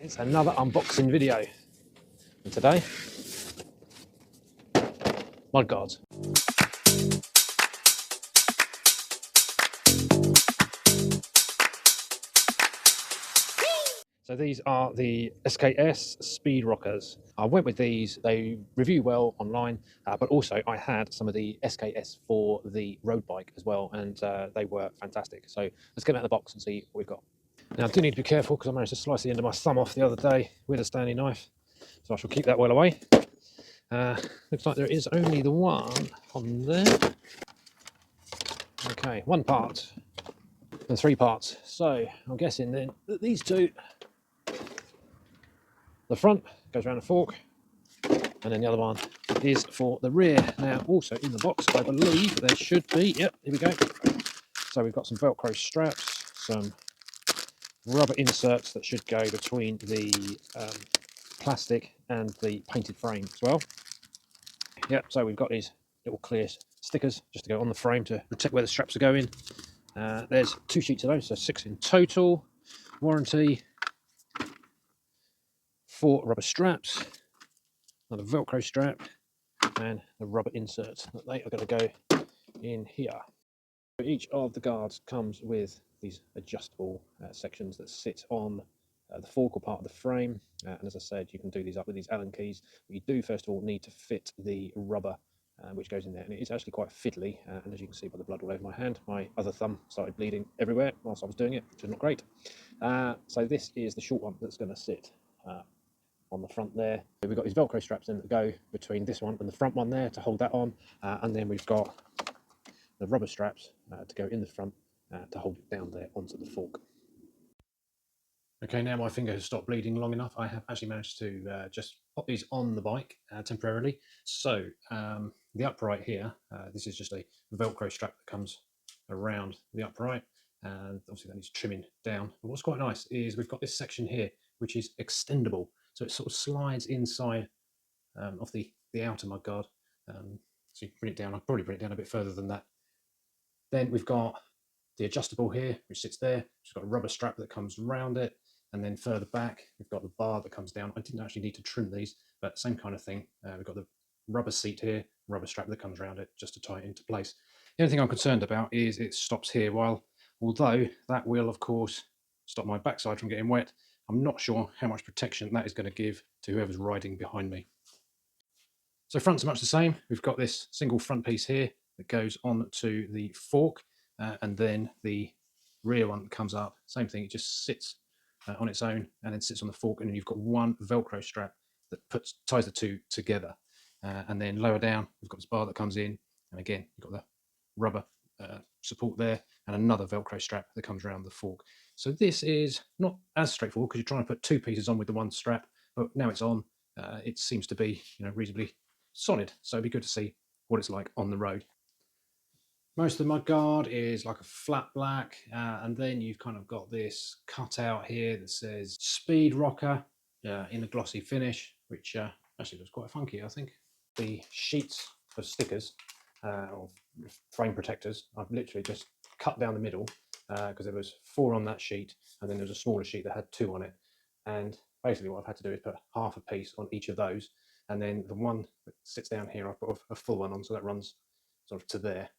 It's another unboxing video, and today, mudguards. So these are the SKS Speedrockers. I went with these, they review well online, but also I had some of the SKS for the road bike as well, and they were fantastic. So let's get them out of the box and see what we've got. Now I do need to be careful because I managed to slice the end of my thumb off the other day with a Stanley knife, so I shall keep that well away. Looks like there is only the one on there. Okay, one part and three parts. So I'm guessing then that these two, the front goes around the fork, and then the other one is for the rear. Now also in the box I believe there should be, yep, here we go. So we've got some Velcro straps, some rubber inserts that should go between the plastic and the painted frame as well. Yep, so we've got these little clear stickers just to go on the frame to protect where the straps are going. There's 2 sheets of those, so 6 in total. Warranty, 4 rubber straps, another Velcro strap, and the rubber inserts that they are going to go in here. Each of the guards comes with these adjustable sections that sit on the fork or part of the frame, and as I said, you can do these up with these Allen keys. But you do first of all need to fit the rubber which goes in there, and it is actually quite fiddly, and as you can see by the blood all over my hand, my other thumb started bleeding everywhere whilst I was doing it, which is not great. So this is the short one that's going to sit on the front there. We've got these Velcro straps in that go between this one and the front one there to hold that on, and then we've got the rubber straps to go in the front to hold it down there onto the fork. Okay, now my finger has stopped bleeding long enough. I have actually managed to just pop these on the bike temporarily. So the upright here, this is just a Velcro strap that comes around the upright, and obviously that needs trimming down. But what's quite nice is we've got this section here which is extendable, so it sort of slides inside of the outer mudguard. So you can bring it down. I'll probably bring it down a bit further than that. Then we've got the adjustable here, which sits there. It's got a rubber strap that comes around it, and then further back we've got the bar that comes down. I didn't actually need to trim these, but same kind of thing. We've got the rubber seat here, rubber strap that comes around it just to tie it into place. The only thing I'm concerned about is it stops here. Although that will of course stop my backside from getting wet, I'm not sure how much protection that is going to give to whoever's riding behind me. So front's much the same. We've got this single front piece here that goes on to the fork, and then the rear one that comes up, same thing, it just sits on its own and then sits on the fork, and then you've got one Velcro strap that ties the two together. And then lower down we've got this bar that comes in, and again you've got the rubber support there and another Velcro strap that comes around the fork. So this is not as straightforward because you're trying to put 2 pieces on with the one strap, but now it's on, it seems to be, reasonably solid. So it'd be good to see what it's like on the road. Most of the mudguard is like a flat black, and then you've kind of got this cutout here that says Speedrocker in a glossy finish, which actually looks quite funky, I think. The sheets of stickers or frame protectors, I've literally just cut down the middle because there was 4 on that sheet, and then there was a smaller sheet that had 2 on it, and basically what I've had to do is put half a piece on each of those, and then the one that sits down here I've put a full one on, so that runs sort of to there.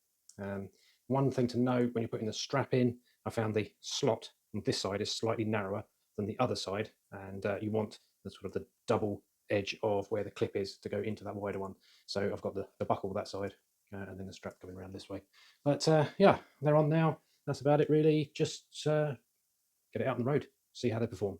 One thing to note when you're putting the strap in, I found the slot on this side is slightly narrower than the other side, and you want the sort of the double edge of where the clip is to go into that wider one. So I've got the buckle that side, and then the strap coming around this way. But yeah, they're on now. That's about it really. Just get it out on the road, see how they perform.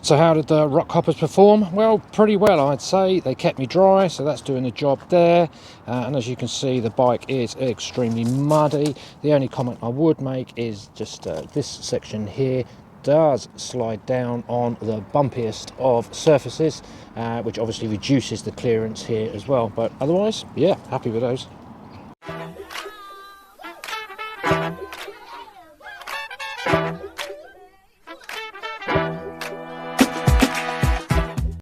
So how did the rock hoppers perform? Well, pretty well, I'd say. They kept me dry, so that's doing the job there. And as you can see, the bike is extremely muddy. The only comment I would make is just this section here does slide down on the bumpiest of surfaces, which obviously reduces the clearance here as well. But otherwise, yeah, happy with those.